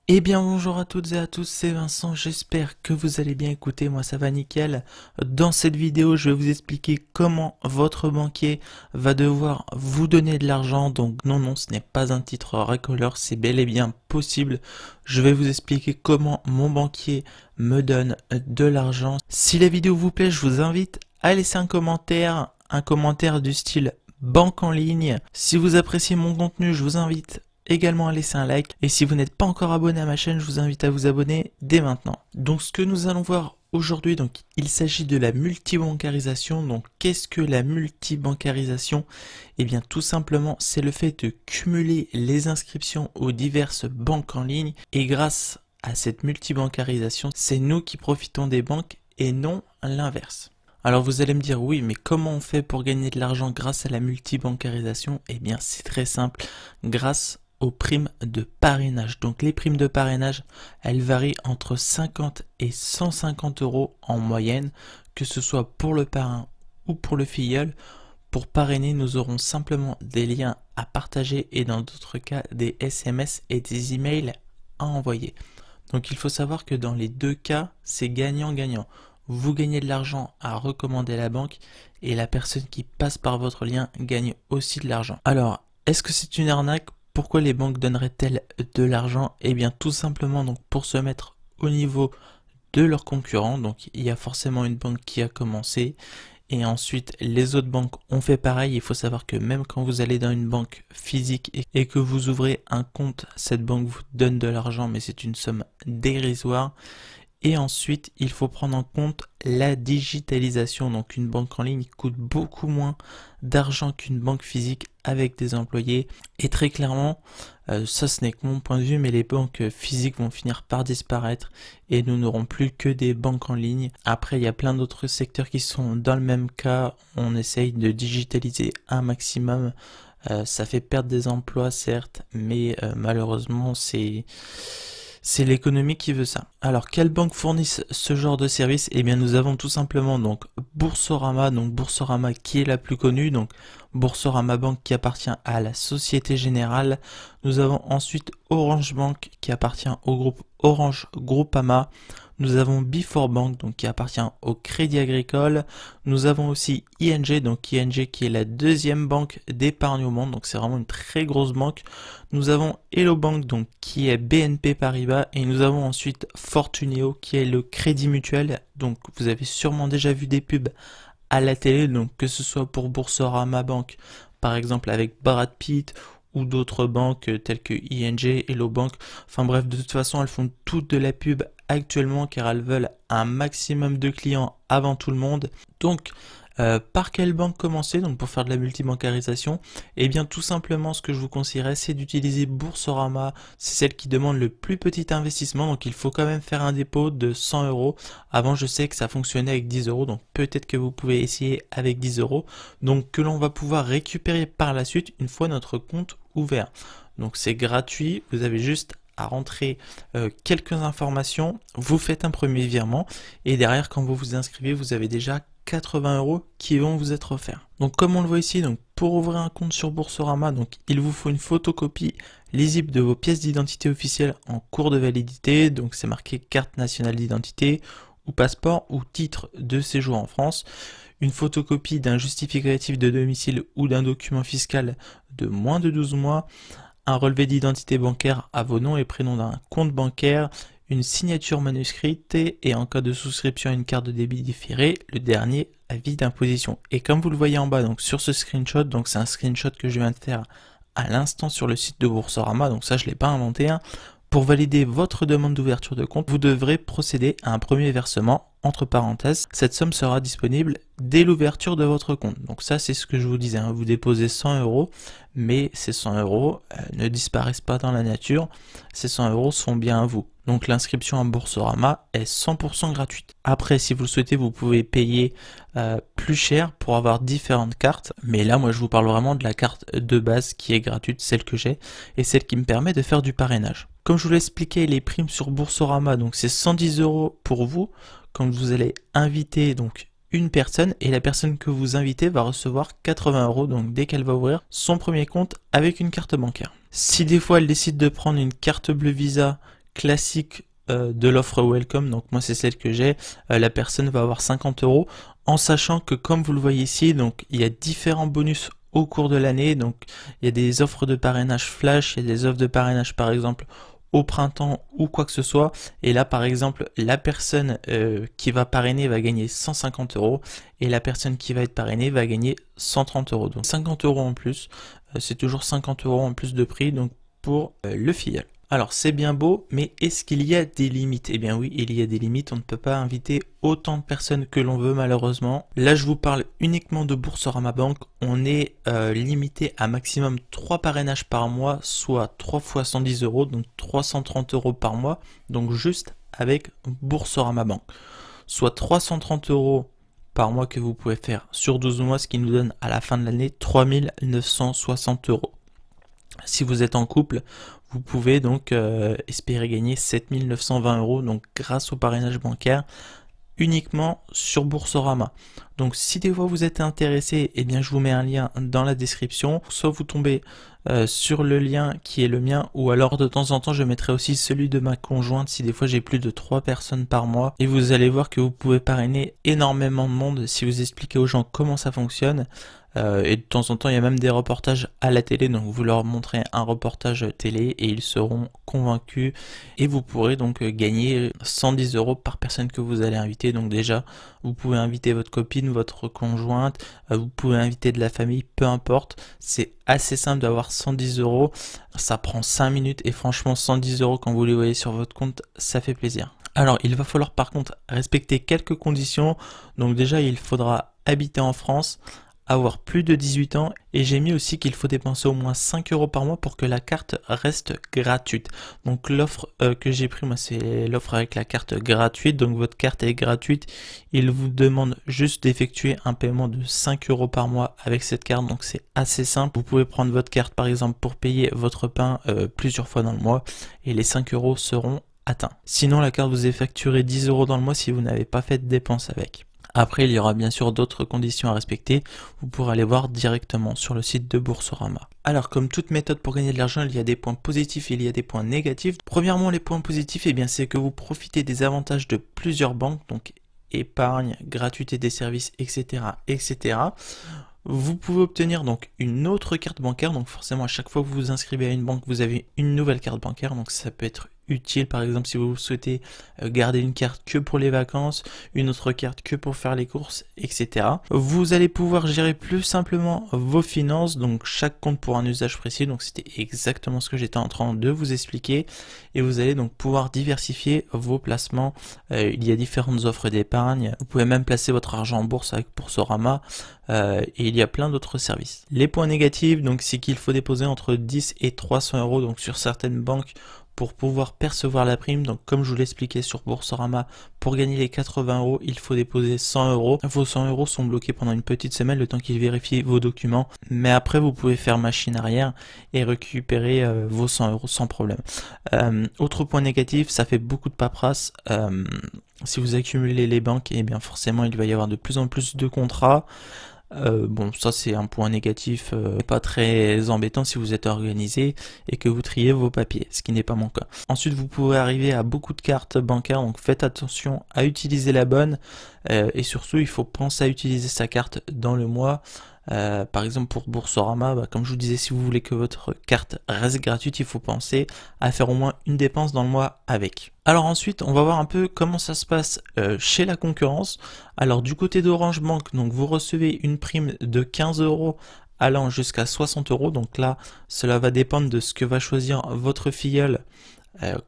Eh bien bonjour à toutes et à tous, c'est Vincent, j'espère que vous allez bien. Écoutez, moi ça va nickel. Dans cette vidéo, je vais vous expliquer comment votre banquier va devoir vous donner de l'argent. Donc non, ce n'est pas un titre racoleur, c'est bel et bien possible. Je vais vous expliquer comment mon banquier me donne de l'argent. Si la vidéo vous plaît, je vous invite à laisser un commentaire du style banque en ligne. Si vous appréciez mon contenu, je vous invite également à laisser un like, et si vous n'êtes pas encore abonné à ma chaîne, je vous invite à vous abonner dès maintenant. Donc ce que nous allons voir aujourd'hui, donc il s'agit de la multibancarisation. Donc qu'est-ce que la multibancarisation? Eh bien tout simplement c'est le fait de cumuler les inscriptions aux diverses banques en ligne, et grâce à cette multibancarisation, c'est nous qui profitons des banques et non l'inverse. Alors vous allez me dire, oui, mais comment on fait pour gagner de l'argent grâce à la multibancarisation? Eh bien c'est très simple, grâce aux primes de parrainage. Donc les primes de parrainage, elles varient entre 50 et 150 euros en moyenne, que ce soit pour le parrain ou pour le filleul. Pour parrainer, nous aurons simplement des liens à partager et dans d'autres cas des SMS et des emails à envoyer. Donc il faut savoir que dans les deux cas, c'est gagnant-gagnant. Vous gagnez de l'argent à recommander la banque et la personne qui passe par votre lien gagne aussi de l'argent. Alors, est-ce que c'est une arnaque? Pourquoi les banques donneraient-elles de l'argent? Eh bien tout simplement donc pour se mettre au niveau de leurs concurrents. Donc il y a forcément une banque qui a commencé et ensuite les autres banques ont fait pareil. Il faut savoir que même quand vous allez dans une banque physique et que vous ouvrez un compte, cette banque vous donne de l'argent, mais c'est une somme dérisoire. Et ensuite, il faut prendre en compte la digitalisation. Donc une banque en ligne coûte beaucoup moins d'argent qu'une banque physique avec des employés. Et très clairement, ça ce n'est que mon point de vue, mais les banques physiques vont finir par disparaître et nous n'aurons plus que des banques en ligne. Après, il y a plein d'autres secteurs qui sont dans le même cas. On essaye de digitaliser un maximum. Ça fait perdre des emplois certes, mais malheureusement c'est l'économie qui veut ça. Alors, quelles banques fournissent ce genre de service? Eh bien, nous avons tout simplement donc Boursorama, qui est la plus connue, donc Boursorama Bank qui appartient à la Société Générale. Nous avons ensuite Orange Bank qui appartient au groupe Orange Groupama. Nous avons Before Bank donc qui appartient au Crédit Agricole. Nous avons aussi ING, donc ING qui est la deuxième banque d'épargne au monde, donc c'est vraiment une très grosse banque. Nous avons Hello Bank donc qui est BNP Paribas et nous avons ensuite Fortuneo qui est le Crédit Mutuel. Donc vous avez sûrement déjà vu des pubs à la télé, donc que ce soit pour Boursorama Bank par exemple avec Brad Pitt ou d'autres banques telles que ING, Hello Bank. Enfin bref, de toute façon, elles font toutes de la pub actuellement car elles veulent un maximum de clients avant tout le monde. Donc, par quelle banque commencer donc pour faire de la multibancarisation? Eh bien tout simplement ce que je vous conseillerais c'est d'utiliser Boursorama, c'est celle qui demande le plus petit investissement, donc il faut quand même faire un dépôt de 100 euros. Avant je sais que ça fonctionnait avec 10 euros, donc peut-être que vous pouvez essayer avec 10 euros, donc que l'on va pouvoir récupérer par la suite une fois notre compte ouvert. Donc c'est gratuit, vous avez juste à rentrer quelques informations, vous faites un premier virement et derrière quand vous vous inscrivez vous avez déjà 80 euros qui vont vous être offerts. Donc comme on le voit ici, donc pour ouvrir un compte sur Boursorama, donc il vous faut une photocopie lisible de vos pièces d'identité officielles en cours de validité, donc c'est marqué carte nationale d'identité ou passeport ou titre de séjour en France, une photocopie d'un justificatif de domicile ou d'un document fiscal de moins de 12 mois, un relevé d'identité bancaire à vos noms et prénoms d'un compte bancaire, une signature manuscrite et en cas de souscription à une carte de débit différée, le dernier avis d'imposition. Et comme vous le voyez en bas donc sur ce screenshot, donc c'est un screenshot que je viens de faire à l'instant sur le site de Boursorama, donc ça je l'ai pas inventé, hein. Pour valider votre demande d'ouverture de compte, vous devrez procéder à un premier versement, entre parenthèses. Cette somme sera disponible dès l'ouverture de votre compte. Donc ça, c'est ce que je vous disais, hein. Vous déposez 100 euros, mais ces 100 euros ne disparaissent pas dans la nature. Ces 100 euros sont bien à vous. Donc l'inscription à Boursorama est 100% gratuite. Après, si vous le souhaitez, vous pouvez payer plus cher pour avoir différentes cartes. Mais là, moi, je vous parle vraiment de la carte de base qui est gratuite, celle que j'ai, et celle qui me permet de faire du parrainage. Comme je vous l'ai expliqué, les primes sur Boursorama, donc c'est 110 euros pour vous quand vous allez inviter donc une personne et la personne que vous invitez va recevoir 80 euros donc dès qu'elle va ouvrir son premier compte avec une carte bancaire. Si des fois elle décide de prendre une carte bleue Visa classique de l'offre Welcome, donc moi c'est celle que j'ai, la personne va avoir 50 euros, en sachant que comme vous le voyez ici, donc il y a différents bonus au cours de l'année, donc il y a des offres de parrainage flash, il y a des offres de parrainage par exemple au printemps ou quoi que ce soit, et là par exemple la personne qui va parrainer va gagner 150 euros et la personne qui va être parrainée va gagner 130 euros, donc 50 euros en plus, c'est toujours 50 euros en plus de prix donc pour le filleul. Alors c'est bien beau, mais est-ce qu'il y a des limites? Eh bien oui, il y a des limites, on ne peut pas inviter autant de personnes que l'on veut malheureusement. Là je vous parle uniquement de Boursorama Bank, on est limité à maximum 3 parrainages par mois, soit 3 fois 110 euros, donc 330 euros par mois, donc juste avec Boursorama Bank. Soit 330 euros par mois que vous pouvez faire sur 12 mois, ce qui nous donne à la fin de l'année 3960 euros. Si vous êtes en couple, vous pouvez donc espérer gagner 7920 euros donc grâce au parrainage bancaire uniquement sur Boursorama. Donc si des fois vous êtes intéressé, eh bien je vous mets un lien dans la description, soit vous tombez sur le lien qui est le mien, ou alors de temps en temps je mettrai aussi celui de ma conjointe si des fois j'ai plus de 3 personnes par mois, et vous allez voir que vous pouvez parrainer énormément de monde si vous expliquez aux gens comment ça fonctionne. Et de temps en temps il y a même des reportages à la télé, donc vous leur montrez un reportage télé et ils seront convaincus et vous pourrez donc gagner 110 euros par personne que vous allez inviter. Donc déjà vous pouvez inviter votre copine, votre conjointe, vous pouvez inviter de la famille, peu importe, c'est assez simple d'avoir 110 euros, ça prend 5 minutes et franchement 110 euros quand vous les voyez sur votre compte, ça fait plaisir. Alors il va falloir par contre respecter quelques conditions, donc déjà il faudra habiter en France, avoir plus de 18 ans, et j'ai mis aussi qu'il faut dépenser au moins 5 euros par mois pour que la carte reste gratuite. Donc l'offre que j'ai pris moi c'est l'offre avec la carte gratuite, donc votre carte est gratuite, il vous demande juste d'effectuer un paiement de 5 euros par mois avec cette carte, donc c'est assez simple. Vous pouvez prendre votre carte par exemple pour payer votre pain plusieurs fois dans le mois et les 5 euros seront atteints. Sinon la carte vous est facturée 10 euros dans le mois si vous n'avez pas fait de dépenses avec. Après, il y aura bien sûr d'autres conditions à respecter, vous pourrez aller voir directement sur le site de Boursorama. Alors, comme toute méthode pour gagner de l'argent, il y a des points positifs et il y a des points négatifs. Premièrement, les points positifs, eh bien, c'est que vous profitez des avantages de plusieurs banques, donc épargne, gratuité des services, etc., etc. Vous pouvez obtenir donc une autre carte bancaire, donc forcément à chaque fois que vous vous inscrivez à une banque, vous avez une nouvelle carte bancaire, donc ça peut être utile par exemple si vous souhaitez garder une carte que pour les vacances, une autre carte que pour faire les courses, etc. Vous allez pouvoir gérer plus simplement vos finances, donc chaque compte pour un usage précis, donc c'était exactement ce que j'étais en train de vous expliquer, et vous allez donc pouvoir diversifier vos placements. Il y a différentes offres d'épargne, vous pouvez même placer votre argent en bourse avec Boursorama, et il y a plein d'autres services. Les points négatifs, donc c'est qu'il faut déposer entre 10 et 300 euros donc sur certaines banques pour pouvoir percevoir la prime. Donc comme je vous l'expliquais sur Boursorama, pour gagner les 80 euros, il faut déposer 100 euros. Vos 100 euros sont bloqués pendant une petite semaine, le temps qu'ils vérifient vos documents. Mais après, vous pouvez faire machine arrière et récupérer vos 100 euros sans problème. Autre point négatif, ça fait beaucoup de paperasse. Si vous accumulez les banques, et bien forcément, il va y avoir de plus en plus de contrats. Bon, ça c'est un point négatif, pas très embêtant si vous êtes organisé et que vous triez vos papiers, ce qui n'est pas mon cas. Ensuite, vous pouvez arriver à beaucoup de cartes bancaires, donc faites attention à utiliser la bonne, et surtout il faut penser à utiliser sa carte dans le mois. Par exemple pour Boursorama, comme je vous disais, si vous voulez que votre carte reste gratuite, il faut penser à faire au moins une dépense dans le mois avec. Alors ensuite, on va voir un peu comment ça se passe chez la concurrence. Alors du côté d'Orange Bank, donc vous recevez une prime de 15 euros allant jusqu'à 60 euros. Donc là, cela va dépendre de ce que va choisir votre filleul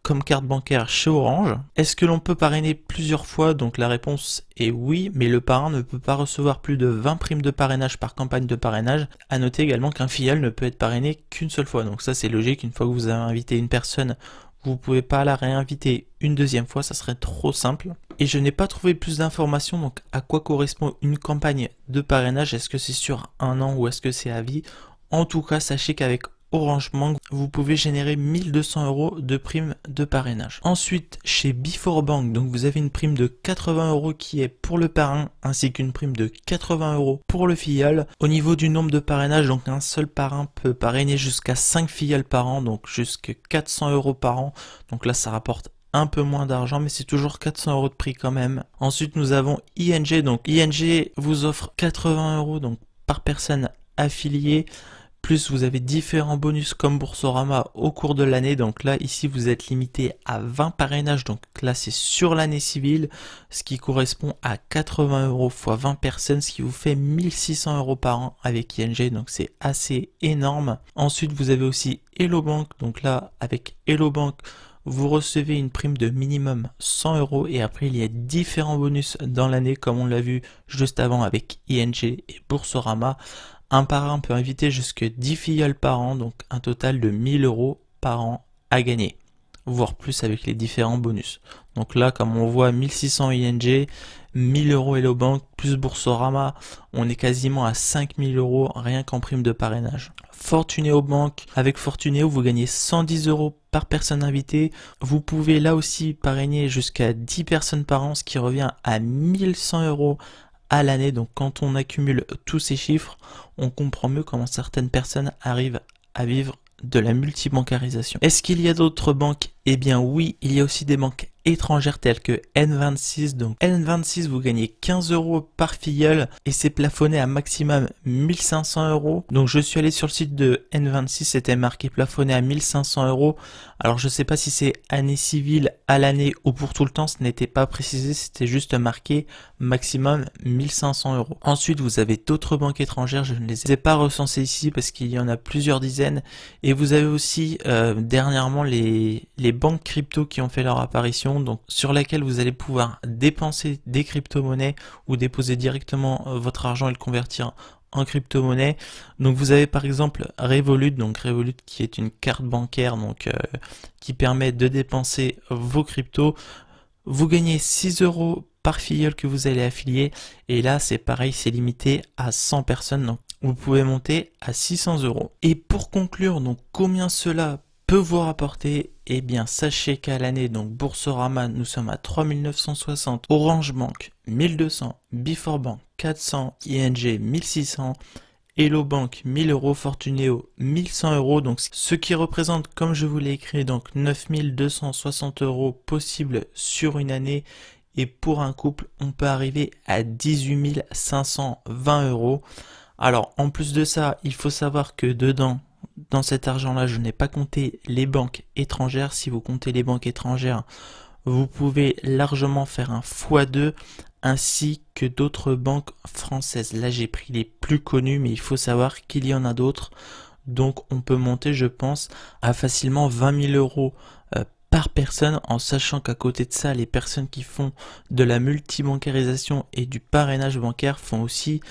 comme carte bancaire chez Orange. Est-ce que l'on peut parrainer plusieurs fois? Donc la réponse est oui, mais le parrain ne peut pas recevoir plus de 20 primes de parrainage par campagne de parrainage. À noter également qu'un filleul ne peut être parrainé qu'une seule fois. Donc ça c'est logique, une fois que vous avez invité une personne, vous ne pouvez pas la réinviter une deuxième fois, ça serait trop simple. Et je n'ai pas trouvé plus d'informations, donc à quoi correspond une campagne de parrainage? Est-ce que c'est sur un an ou est-ce que c'est à vie? En tout cas, sachez qu'avec Orange Bank, vous pouvez générer 1200 € de prime de parrainage. Ensuite, chez Before Bank, donc vous avez une prime de 80 € qui est pour le parrain, ainsi qu'une prime de 80 € pour le filleul. Au niveau du nombre de parrainages, donc un seul parrain peut parrainer jusqu'à 5 filleuls par an, donc jusqu'à 400 € par an. Donc là, ça rapporte un peu moins d'argent, mais c'est toujours 400 € de prix quand même. Ensuite, nous avons ING. Donc ING vous offre 80 € donc par personne affiliée. Plus vous avez différents bonus comme Boursorama au cours de l'année. Donc là, ici, vous êtes limité à 20 parrainages. Donc là, c'est sur l'année civile, ce qui correspond à 80 € fois 20 personnes, ce qui vous fait 1600 € par an avec ING. Donc c'est assez énorme. Ensuite, vous avez aussi Hello Bank. Donc là, avec Hello Bank, vous recevez une prime de minimum 100 € et après il y a différents bonus dans l'année comme on l'a vu juste avant avec ING et Boursorama. Un parrain peut inviter jusque 10 filleuls par an, donc un total de 1000 € par an à gagner, voire plus avec les différents bonus. Donc là, comme on voit, 1600 ING, 1000 € Hello Bank, plus Boursorama, on est quasiment à 5000 € rien qu'en prime de parrainage. Fortunéo Bank, avec Fortunéo, vous gagnez 110 € par personne invitée. Vous pouvez là aussi parrainer jusqu'à 10 personnes par an, ce qui revient à 1100 € à l'année. Donc quand on accumule tous ces chiffres, on comprend mieux comment certaines personnes arrivent à vivre de la multibancarisation. Est-ce qu'il y a d'autres banques? Eh bien oui, il y a aussi des banques étrangères telles que N26. Donc N26, vous gagnez 15 € par filleul et c'est plafonné à maximum 1500 €. Donc je suis allé sur le site de N26, c'était marqué plafonné à 1500 €. Alors je sais pas si c'est année civile, à l'année ou pour tout le temps, ce n'était pas précisé, c'était juste marqué maximum 1500 €. Ensuite, vous avez d'autres banques étrangères, je ne les ai pas recensées ici parce qu'il y en a plusieurs dizaines. Et vous avez aussi dernièrement les banques crypto qui ont fait leur apparition, donc sur laquelle vous allez pouvoir dépenser des crypto-monnaies ou déposer directement votre argent et le convertir en crypto-monnaie. Donc vous avez par exemple Revolut, donc Revolut qui est une carte bancaire donc qui permet de dépenser vos cryptos. Vous gagnez 6 € par filleul que vous allez affilier et là c'est pareil, c'est limité à 100 personnes, donc vous pouvez monter à 600 €. Et pour conclure, donc combien cela peut vous rapporter? Eh bien sachez qu'à l'année, donc Boursorama, nous sommes à 3960, Orange Bank 1200, Before Bank 400, ING 1600, Hello Bank 1000 €, Fortunéo 1100 €, donc ce qui représente, comme je vous l'ai écrit, donc 9260 € possibles sur une année. Et pour un couple, on peut arriver à 18 520 €. Alors en plus de ça, il faut savoir que dedans, dans cet argent-là, je n'ai pas compté les banques étrangères. Si vous comptez les banques étrangères, vous pouvez largement faire un x2 ainsi que d'autres banques françaises. Là, j'ai pris les plus connues, mais il faut savoir qu'il y en a d'autres. Donc, on peut monter, je pense, à facilement 20 000 € par personne, en sachant qu'à côté de ça, les personnes qui font de la multibancarisation et du parrainage bancaire font aussi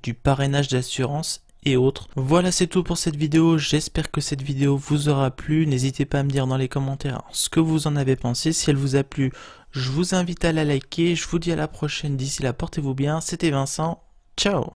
du parrainage d'assurance et autres. Voilà, c'est tout pour cette vidéo. J'espère que cette vidéo vous aura plu. N'hésitez pas à me dire dans les commentaires ce que vous en avez pensé. Si elle vous a plu, je vous invite à la liker. Je vous dis à la prochaine. D'ici là, portez-vous bien. C'était Vincent. Ciao!